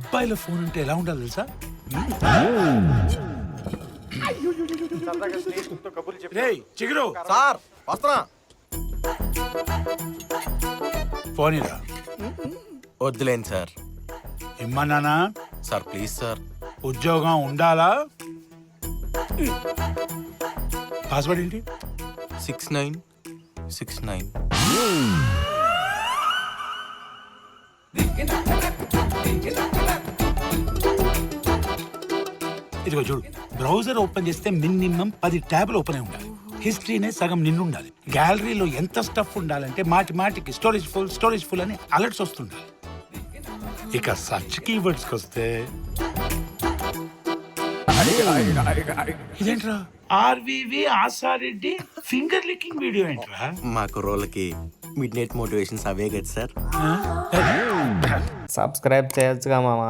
అబ్బాయిల ఫోన్ అంటే ఎలా ఉండాలి తెలుసా? రేయ్ చిగురు సార్ వస్తున్నా. ఫోన్ ఇరా. వద్దులేండి సార్. ఇమ్మన్నానా? Sir please sir. ఉద్యోగం ఉండాలా? పాస్వర్డ్ ఏంటి? 6969. ఇదిగో చూడు, బ్రౌజర్ ఓపెన్ చేస్తే మినిమం 10 ట్యాబ్లు ఓపెన్ అయి ఉండాలి. హిస్టరీనే సగం నిండుండాలి. గ్యాలరీలో ఎంత స్టఫ్ ఉండాలంటే మాటికి స్టోరేజ్ ఫుల్ అని అలర్ట్స్ వస్తుండాలి. ఇక సర్చ్ కీవర్డ్స్కి వస్తే ఇదేంట్రా ఆర్వివి ఆసారెడ్డి ఫింగర్ లికింగ్ వీడియో ఏంట్రా? మా కుర్రోళ్ళకి మిడ్ నైట్ మోటివేషన్స్ అవే కదా సార్. సబ్స్క్రైబ్ చేయొచ్చుగా మామ.